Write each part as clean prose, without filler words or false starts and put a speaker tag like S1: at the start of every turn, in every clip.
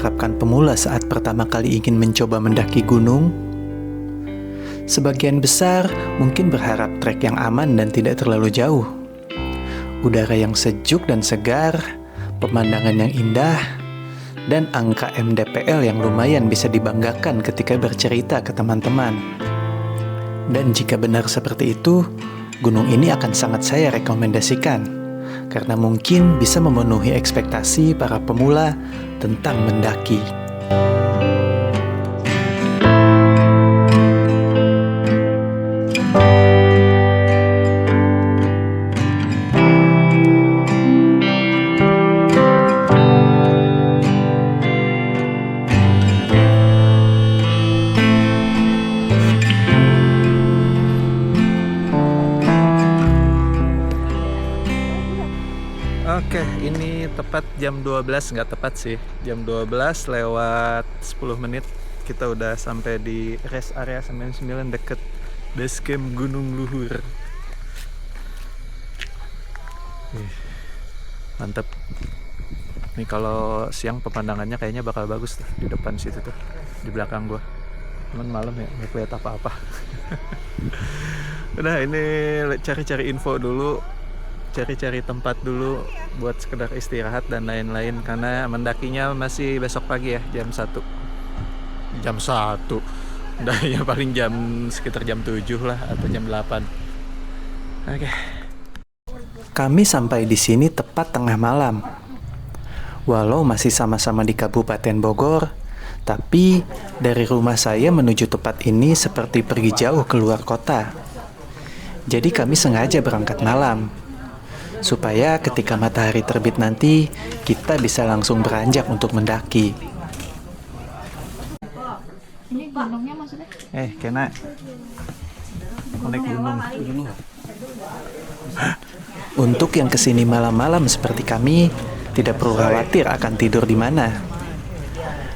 S1: diharapkan pemula saat pertama kali ingin mencoba mendaki gunung? Sebagian besar mungkin berharap trek yang aman dan tidak terlalu jauh. Udara yang sejuk dan segar, pemandangan yang indah, dan angka MDPL yang lumayan bisa dibanggakan ketika bercerita ke teman-teman. Dan jika benar seperti itu, gunung ini akan sangat saya rekomendasikan karena mungkin bisa memenuhi ekspektasi para pemula tentang mendaki. Oke, ini tepat jam 12, nggak tepat sih. Jam 12 lewat 10 menit. Kita udah sampai di rest area 99 deket base camp Gunung Luhur. Mantep. Ini kalau siang pemandangannya kayaknya bakal bagus tuh di depan situ tuh, di belakang gua. Cuman malam ya, nggak kelihatan apa-apa. Udah, ini cari-cari info dulu, cari-cari tempat dulu buat sekedar istirahat dan lain-lain, karena mendakinya masih besok pagi ya, jam 1. Jam 1. Dakinya paling sekitar jam 7 lah atau jam 8. Oke. Kami sampai di sini tepat tengah malam. Walau masih sama-sama di Kabupaten Bogor, tapi dari rumah saya menuju tempat ini seperti pergi jauh keluar kota. Jadi kami sengaja berangkat malam, supaya ketika matahari terbit nanti, kita bisa langsung beranjak untuk mendaki.
S2: Ini gunungnya maksudnya?
S1: Kena naik gunung. Untuk yang kesini malam-malam seperti kami, tidak perlu khawatir akan tidur di mana.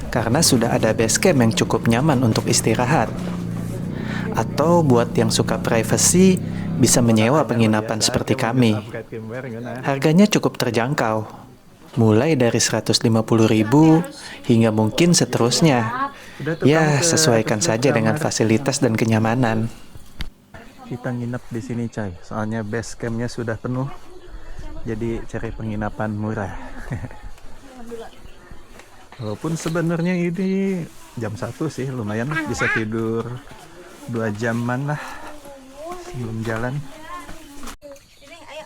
S1: Karena sudah ada base camp yang cukup nyaman untuk istirahat. Atau buat yang suka privacy, bisa menyewa penginapan seperti kami. Harganya cukup terjangkau, mulai dari 150.000 hingga mungkin seterusnya. Ya, sesuaikan saja dengan fasilitas dan kenyamanan. Kita nginep di sini, coy. Soalnya base campnya sudah penuh. Jadi cari penginapan murah. Walaupun sebenarnya ini jam 1 sih, lumayan bisa tidur 2 jaman lah sebelum jalan.
S2: Ini ayo.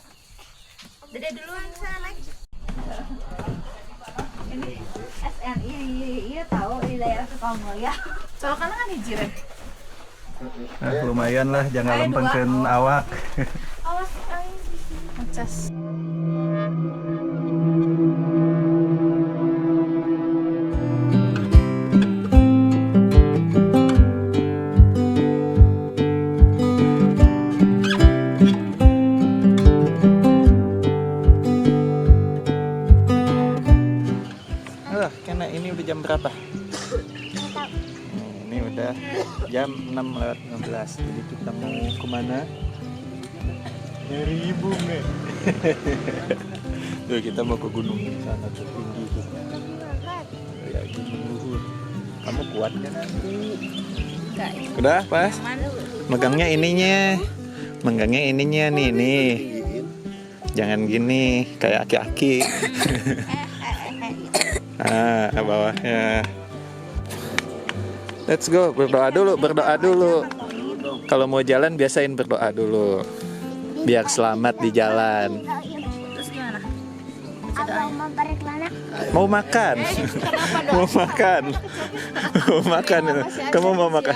S2: Dede duluan sana naik. Ini SNI iya tahu di daerah Sukamulya. Soalnya kan hijrah.
S1: Lumayan lah, jangan lempengkeun awak.
S2: Awas aing ngecas.
S1: Kena ini udah jam berapa? Ini udah jam 6:15. Jadi kita mau kemana? Nyari ibu nih. Tuh, kita mau ke gunung sana tertinggi tuh. Ya, Gunung Luhur. Kamu kuat kan nanti? Udah pas? Megangnya ininya. Nih. Jangan gini kayak aki-aki. Bawahnya. Let's go, berdoa dulu. Kalau mau jalan biasain berdoa dulu, biar selamat di jalan.
S2: Terus gimana?
S1: Mau makan. Kamu mau makan?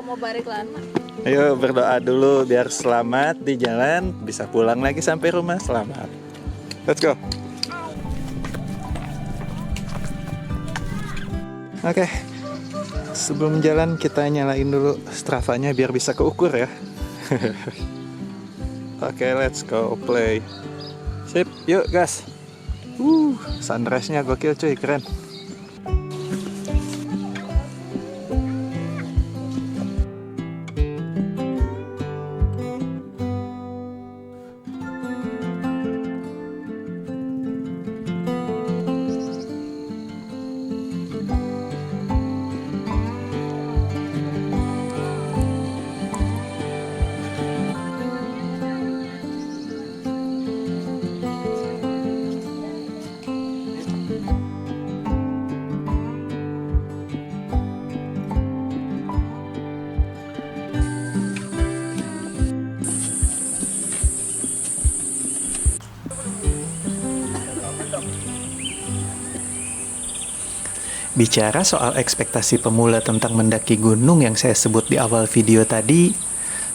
S2: Mau balik lana.
S1: Ayo berdoa dulu biar selamat di jalan, bisa pulang lagi sampai rumah selamat. Let's go. Oke, sebelum jalan kita nyalain dulu Strava-nya biar bisa keukur ya. Oke, let's go play. Sip, yuk gas. Sunrise-nya gokil cuy, keren. Bicara soal ekspektasi pemula tentang mendaki gunung yang saya sebut di awal video tadi,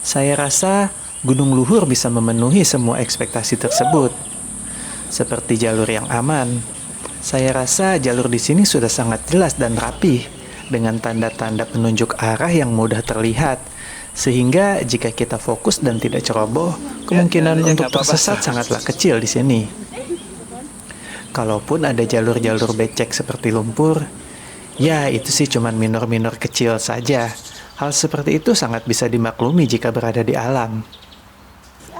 S1: saya rasa Gunung Luhur bisa memenuhi semua ekspektasi tersebut. Seperti jalur yang aman, saya rasa jalur di sini sudah sangat jelas dan rapih, dengan tanda-tanda penunjuk arah yang mudah terlihat, sehingga jika kita fokus dan tidak ceroboh, kemungkinan untuk tersesat sangatlah kecil di sini. Kalaupun ada jalur-jalur becek seperti lumpur, ya itu sih cuman minor-minor kecil saja. Hal seperti itu sangat bisa dimaklumi jika berada di alam.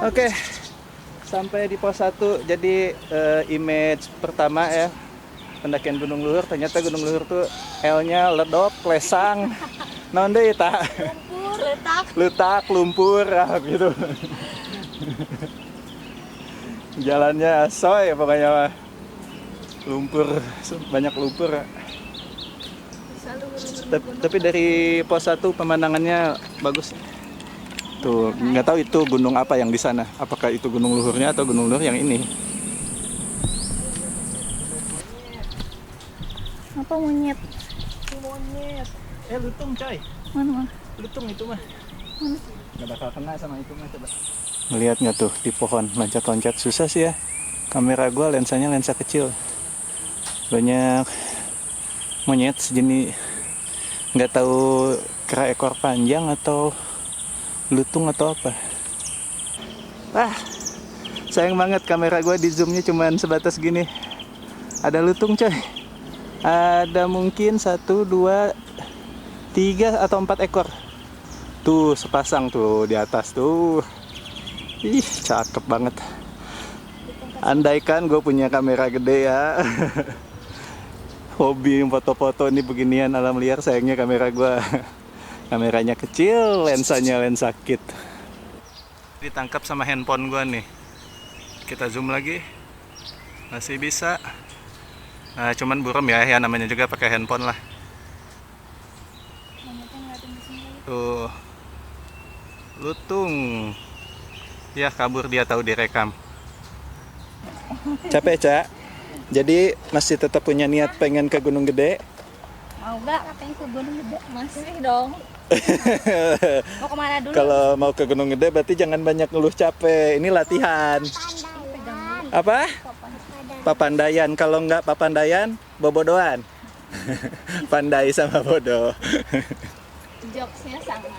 S1: Oke, sampai di pos 1. Jadi image pertama ya, pendakian Gunung Luhur. Ternyata Gunung Luhur tuh L-nya ledok, lesang, naon deui tah?
S2: Lumpur,
S1: Letak, lumpur, gitu. Jalannya asoy pokoknya mah. Lumpur, banyak lumpur. Tapi dari pos 1 pemandangannya bagus. Tuh, nggak tahu itu gunung apa yang di sana. Apakah itu Gunung Luhurnya atau Gunung Luhur yang ini?
S2: Apa monyet?
S1: Monyet. Lutung coy.
S2: Mana?
S1: Lutung itu mah.
S2: Mana?
S1: Nggak bakal kena sama itu mah, coba. Melihat nggak tuh di pohon loncat-loncat susah sih ya. Kamera gua lensanya lensa kecil. Banyak monyet sejenis, nggak tahu kera ekor panjang atau lutung atau apa. Sayang banget kamera gue di zoomnya cuman sebatas gini. Ada lutung coy. Ada mungkin 1, 2, 3 atau 4 ekor. Tuh sepasang tuh di atas tuh. Ih, cakep banget. Andaikan gue punya kamera gede ya. Hobi foto-foto ini beginian alam liar, sayangnya kamera gua kameranya kecil, lensanya lensa kit. Ditangkap sama handphone gua nih. Kita zoom lagi. Masih bisa. Nah, cuman buram ya namanya juga pakai handphone lah. Tuh. Lutung. Ya kabur dia, tahu direkam. Capek, Cak? Jadi masih tetap punya niat pengen ke Gunung Gede?
S2: Mau gak? Pengen ke Gunung Gede? Masih dong. Mau kemana dulu?
S1: Kalau mau ke Gunung Gede berarti jangan banyak ngeluh capek. Ini latihan. Apa? Papandayan. Kalau nggak papandayan, bobodoan. Pandai sama bodoh.
S2: Jokesnya sangat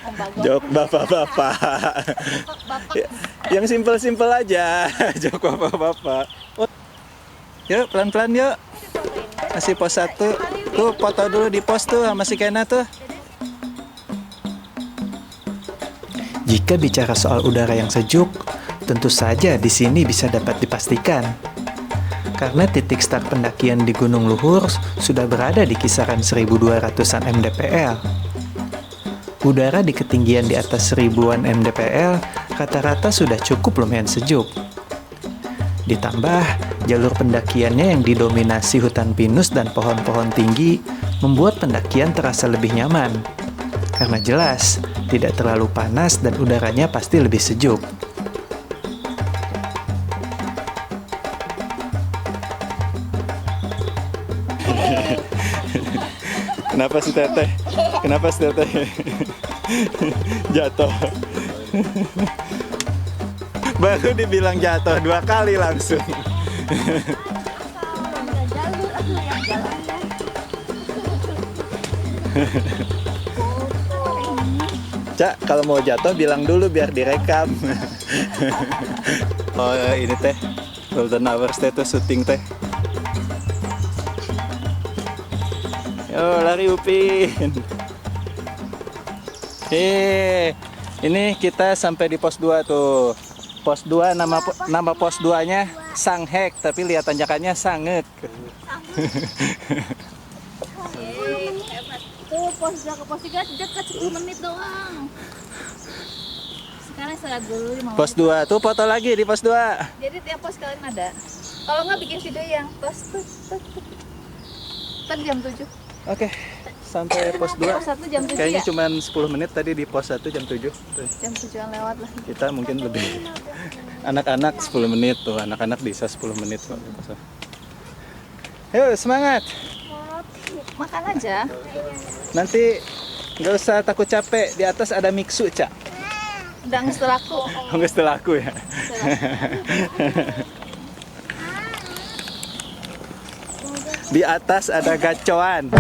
S2: membagus.
S1: Jok bapak-bapak. Yang simpel-simpel aja. Jok bapak-bapak. Yuk, pelan-pelan yuk. Masih pos 1. Tuh, foto dulu di pos tuh sama si Kena tuh. Jika bicara soal udara yang sejuk, tentu saja di sini bisa dapat dipastikan. Karena titik start pendakian di Gunung Luhur sudah berada di kisaran 1200-an mdpl. Udara di ketinggian di atas 1000-an mdpl rata-rata sudah cukup lumayan sejuk. Ditambah, jalur pendakiannya yang didominasi hutan pinus dan pohon-pohon tinggi membuat pendakian terasa lebih nyaman. Karena jelas, tidak terlalu panas dan udaranya pasti lebih sejuk. Kenapa sih Teteh? Kenapa sih Teteh? Jatuh. Baru dibilang jatuh 2 kali langsung. Cak, kalau mau jatuh bilang dulu biar direkam. Oh ini teh golden hours teh tuh syuting teh. Yo lari Upin. Ini kita sampai di pos 2 tuh. Pos 2 nama pos 2-nya Sanghek, tapi lihat tanjakannya Sangek.
S2: Hebat. Tuh pos 2 ke pos 3 dekat 10 menit doang. Sekarang saya dulu 5
S1: Pos 2 tuh foto lagi di pos 2.
S2: Jadi tiap pos kalian ada. Kalau nggak bikin video yang pos tuh. Tadi jam 7.
S1: Oke. Sampai pos 2.
S2: Pos 1 jam 7
S1: Kayaknya
S2: ya?
S1: cuma 10 menit tadi di pos 1 jam 7. Tuh.
S2: Jam 7-an lewat lah.
S1: Kita mungkin lebih. Anak-anak 10 menit tuh, anak-anak bisa 10 menit kok. Yuk semangat.
S2: makan aja.
S1: Nanti nggak usah takut capek, di atas ada mixu, Cak.
S2: Udah setelah aku.
S1: Oh, nggak setelah aku ya. Di atas ada gacoan.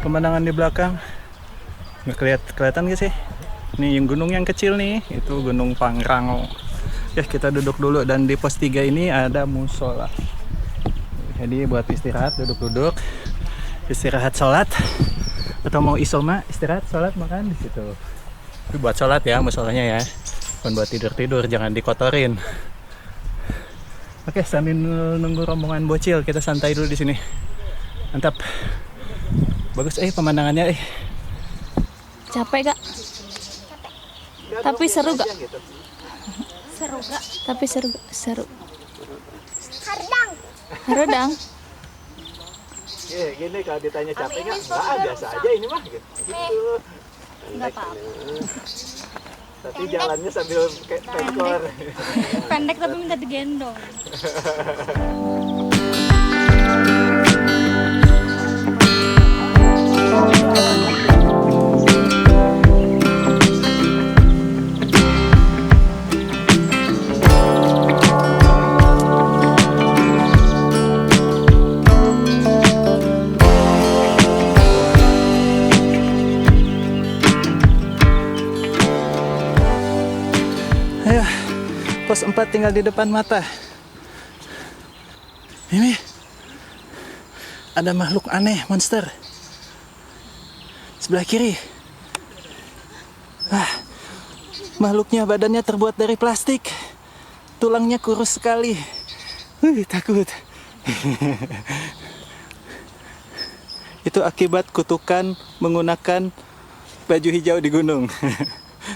S1: Pemandangan di belakang nggak kelihatan gak sih? Nih yang gunung yang kecil nih, itu Gunung Pangrango. Ya kita duduk dulu, dan di pos 3 ini ada musola. Jadi buat istirahat, duduk-duduk, istirahat sholat, atau mau isoma istirahat sholat makan di situ. Tapi buat sholat ya musolanya ya, bukan buat tidur-tidur, jangan dikotorin. Oke, sambil nunggu rombongan bocil, kita santai dulu di sini. Mantap. Bagus pemandangannya
S2: Capek gak? Tapi seru gak?
S3: Seru gak?
S2: Tapi seru.
S3: Hardang.
S2: Harodang.
S1: Gini kalau ditanya capek nggak? Biasa aja ini mah gitu.
S2: Nggak apa-apa.
S1: Tapi jalannya sambil kayak tekor.
S3: Pendek tapi minta digendong.
S1: Ayo, pos 4 tinggal di depan mata. Ini ada makhluk aneh, monster. Sebelah kiri. Makhluknya badannya terbuat dari plastik. Tulangnya kurus sekali. Takut. Itu akibat kutukan menggunakan baju hijau di gunung.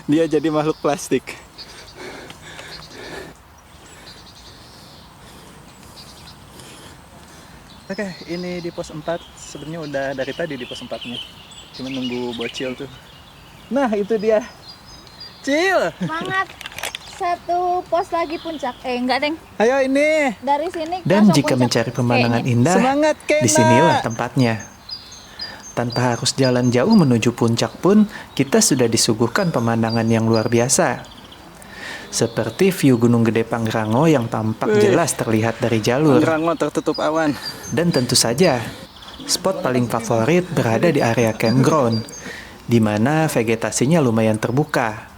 S1: Dia jadi makhluk plastik. Oke, ini di pos 4. Sebenarnya udah dari tadi di pos 4-nya. Cuma nunggu bocil tuh. Nah, itu dia. Cil.
S2: Semangat. Satu pos lagi puncak. Enggak, Deng.
S1: Ayo ini.
S2: Dari sini
S4: Dan
S2: langsung
S4: jika
S2: puncak.
S4: mencari pemandangan
S2: Kayaknya.
S4: indah,
S1: Semangat, Kena.
S4: disinilah tempatnya. Tanpa harus jalan jauh menuju puncak pun, kita sudah disuguhkan pemandangan yang luar biasa. Seperti view Gunung Gede Pangrango yang tampak jelas terlihat dari jalur.
S1: Pangrango tertutup awan.
S4: Dan tentu saja, spot paling favorit berada di area campground, di mana vegetasinya lumayan terbuka,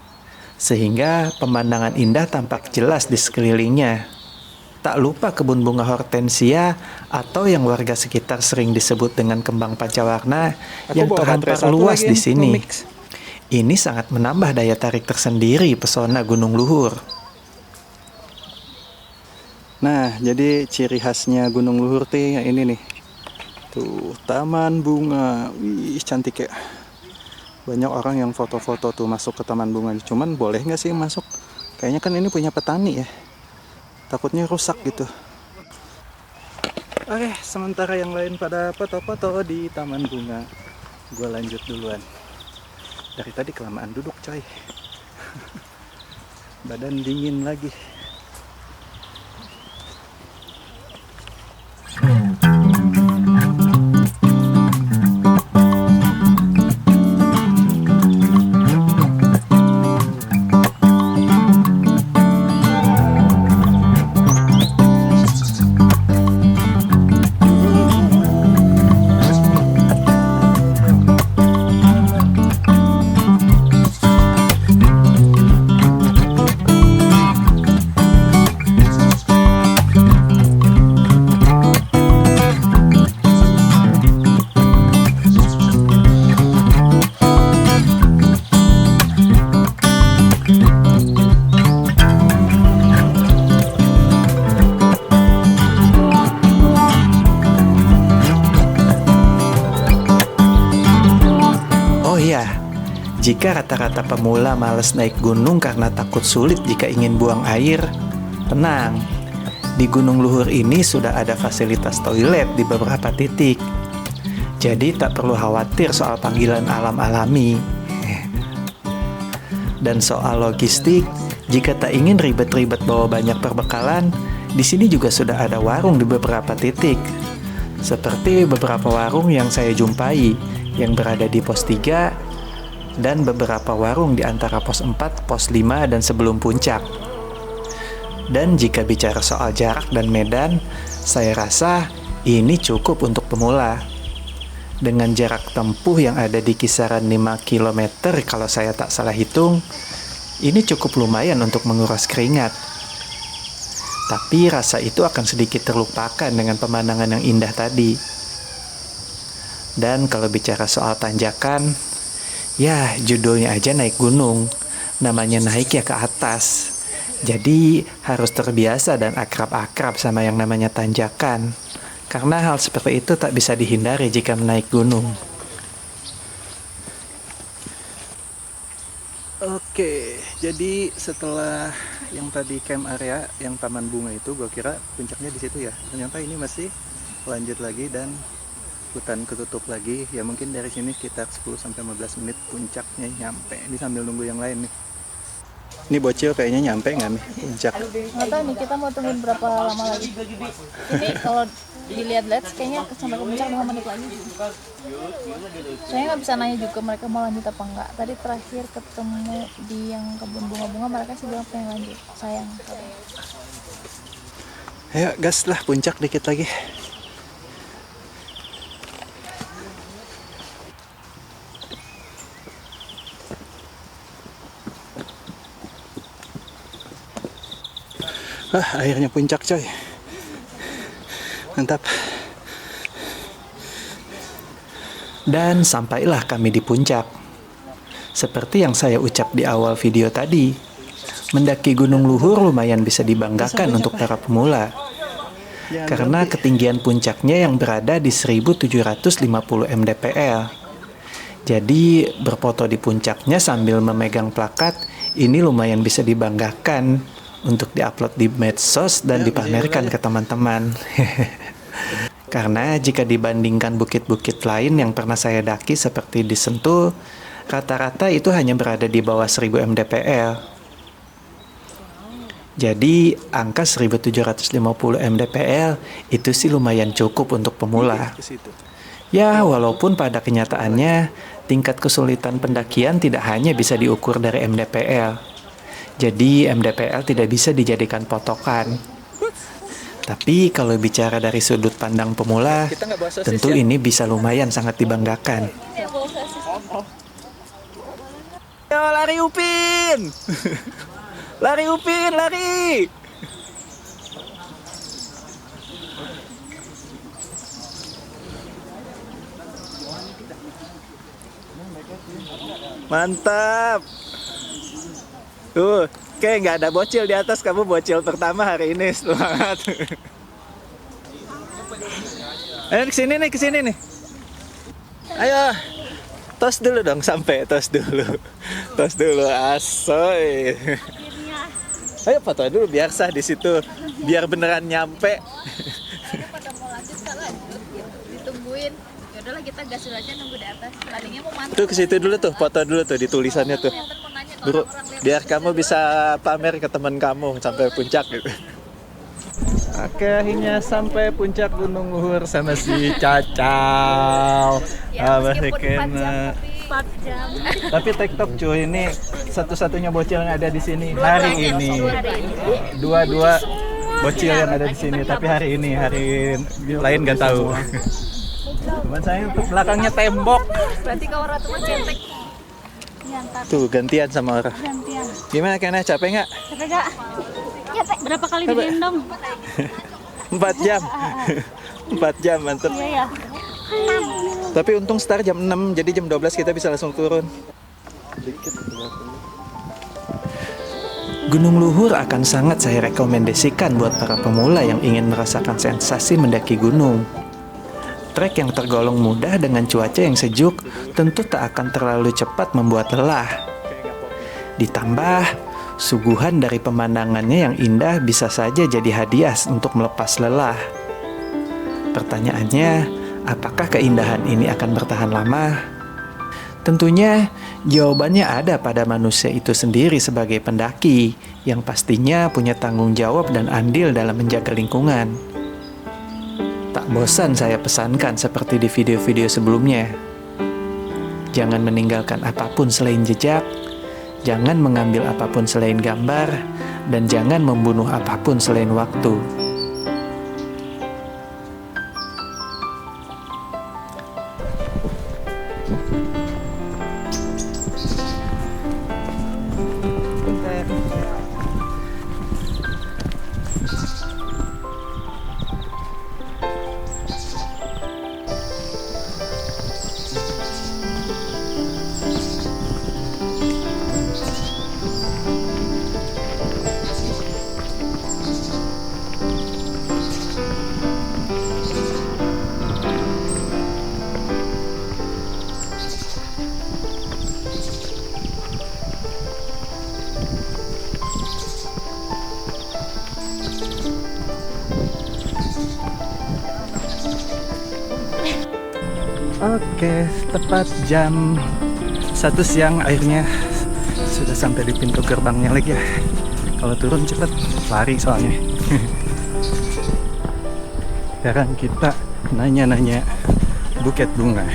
S4: sehingga pemandangan indah tampak jelas di sekelilingnya. Tak lupa kebun bunga hortensia atau yang warga sekitar sering disebut dengan kembang pancawarna yang terhampar luas di sini. Ini sangat menambah daya tarik tersendiri pesona Gunung Luhur.
S1: Nah, jadi ciri khasnya Gunung Luhur tuh yang ini nih. Tuh, taman bunga. Wih, cantik ya. Banyak orang yang foto-foto tuh masuk ke taman bunga. Cuman boleh nggak sih masuk? Kayaknya kan ini punya petani ya. Takutnya rusak gitu. Oke, sementara yang lain pada foto-foto di taman bunga, gue lanjut duluan. Dari tadi kelamaan duduk coy. Badan dingin lagi.
S4: jika rata-rata pemula malas naik gunung karena takut sulit jika ingin buang air, tenang. Di Gunung Luhur ini sudah ada fasilitas toilet di beberapa titik. Jadi tak perlu khawatir soal panggilan alam alami. Dan soal logistik, jika tak ingin ribet-ribet bawa banyak perbekalan, di sini juga sudah ada warung di beberapa titik. Seperti beberapa warung yang saya jumpai yang berada di pos 3 dan beberapa warung di antara pos 4, pos 5, dan sebelum puncak. Dan jika bicara soal jarak dan medan, saya rasa ini cukup untuk pemula. Dengan jarak tempuh yang ada di kisaran 5 km kalau saya tak salah hitung, ini cukup lumayan untuk menguras keringat. Tapi rasa itu akan sedikit terlupakan dengan pemandangan yang indah tadi. Dan kalau bicara soal tanjakan, ya judulnya aja naik gunung, namanya naik ya ke atas. Jadi harus terbiasa dan akrab-akrab sama yang namanya tanjakan. Karena hal seperti itu tak bisa dihindari jika menaik gunung.
S1: Oke, jadi setelah yang tadi camp area, yang taman bunga itu, gue kira puncaknya di situ ya. Ternyata ini masih lanjut lagi dan hutan ketutup lagi. Ya mungkin dari sini sekitar 10-15 menit puncaknya nyampe. Ini sambil nunggu yang lain nih. Ini bocil kayaknya nyampe nggak nih puncak?
S2: Nggak tahu nih, kita mau tungguin berapa lama lagi. Ini kalau dilihat-lihat kayaknya sampai ke puncak 5 menit lagi. Saya nggak bisa nanya juga mereka mau lanjut apa enggak. Tadi terakhir ketemu di yang kebun bunga-bunga, mereka sih bilang pengen lanjut. Sayang.
S1: Ayo gas lah, puncak dikit lagi. Akhirnya puncak coy. Mantap.
S4: Dan sampailah kami di puncak. Seperti yang saya ucap di awal video tadi, mendaki Gunung Luhur lumayan bisa dibanggakan untuk para pemula. Karena ketinggian puncaknya yang berada di 1750 mdpl. Jadi berfoto di puncaknya sambil memegang plakat, ini lumayan bisa dibanggakan untuk diupload di medsos dan dipamerkan ke teman-teman. Karena jika dibandingkan bukit-bukit lain yang pernah saya daki seperti di Sentul, rata-rata itu hanya berada di bawah 1000 mdpl. Jadi angka 1750 mdpl itu sih lumayan cukup untuk pemula. Ya, walaupun pada kenyataannya tingkat kesulitan pendakian tidak hanya bisa diukur dari mdpl. Jadi MDPL tidak bisa dijadikan patokan. Tapi kalau bicara dari sudut pandang pemula, tentu ini bisa lumayan sangat dibanggakan.
S1: Yo lari Upin! Lari Upin, lari! Mantap! Tuh, kayak nggak ada bocil di atas, kamu bocil pertama hari ini, semangat. Ayo kesini nih. Ayo, tos dulu dong, sampai tos dulu, asoy. Ayo foto dulu biar sah di situ, biar beneran nyampe.
S2: Pada mau lanjut tak lanjut, ditungguin. Ya udahlah kita gas aja nunggu di atas. Tadinya mau mantap.
S1: Tuh ke situ dulu tuh, foto dulu tuh di tulisannya tuh. Bro, biar kamu bisa pamer ke teman kamu sampai puncak gitu. Oke, akhirnya sampai puncak Gunung Luhur sama si Cacau.
S2: Ya,
S1: Masih
S2: meskipun 4 jam,
S1: kena.
S2: 4 jam.
S1: Tapi TikTok cuy, ini satu-satunya bocil yang ada di sini hari ini. Dua bocil yang ada di sini, tapi hari ini, hari lain nggak tahu. Cuman saya untuk belakangnya tembok.
S2: Berarti kau ratu cetek.
S1: Tuh gantian sama orang.
S3: Gantian.
S1: Gimana Kena, capek nggak?
S3: Capek gak? Capek. Berapa kali digendong?
S1: 4 jam. 4 jam mantep.
S3: Iya ya.
S1: Tapi untung start jam 6, jadi jam 12 kita bisa langsung turun.
S4: Gunung Luhur akan sangat saya rekomendasikan buat para pemula yang ingin merasakan sensasi mendaki gunung. trek yang tergolong mudah dengan cuaca yang sejuk tentu tak akan terlalu cepat membuat lelah. Ditambah, suguhan dari pemandangannya yang indah bisa saja jadi hadiah untuk melepas lelah. Pertanyaannya, apakah keindahan ini akan bertahan lama? Tentunya, jawabannya ada pada manusia itu sendiri sebagai pendaki, yang pastinya punya tanggung jawab dan andil dalam menjaga lingkungan. Tak bosan saya pesankan seperti di video-video sebelumnya. Jangan meninggalkan apapun selain jejak, jangan mengambil apapun selain gambar, dan jangan membunuh apapun selain waktu.
S1: Oke, tepat jam 1 siang akhirnya sudah sampai di pintu gerbangnya lagi ya. Kalau turun cepet, lari soalnya. Sekarang kita nanya-nanya buket bunga.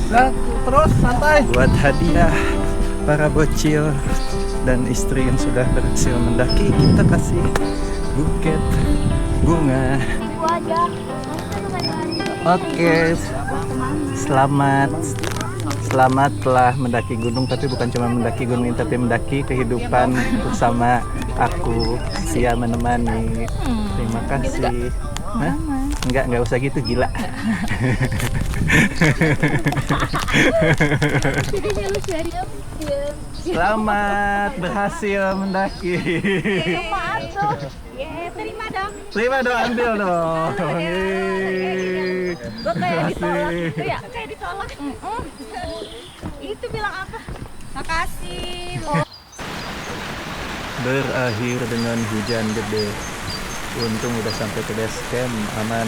S1: Nah, terus santai. Buat hadiah para bocil dan istri yang sudah berhasil mendaki, kita kasih buket bunga. Oke, selamat telah mendaki gunung, tapi bukan cuma mendaki gunung ini, tapi mendaki kehidupan bersama aku, Sia menemani. Terima kasih. Hah? Enggak usah gitu, gila. Selamat berhasil mendaki.
S3: Terima dong.
S1: Terima dong, ambil dong.
S3: Gue kayak ditolak gitu ya, kayak ditolak. Itu bilang apa? Makasih.
S1: Berakhir dengan hujan gede. Untung udah sampai ke base camp aman.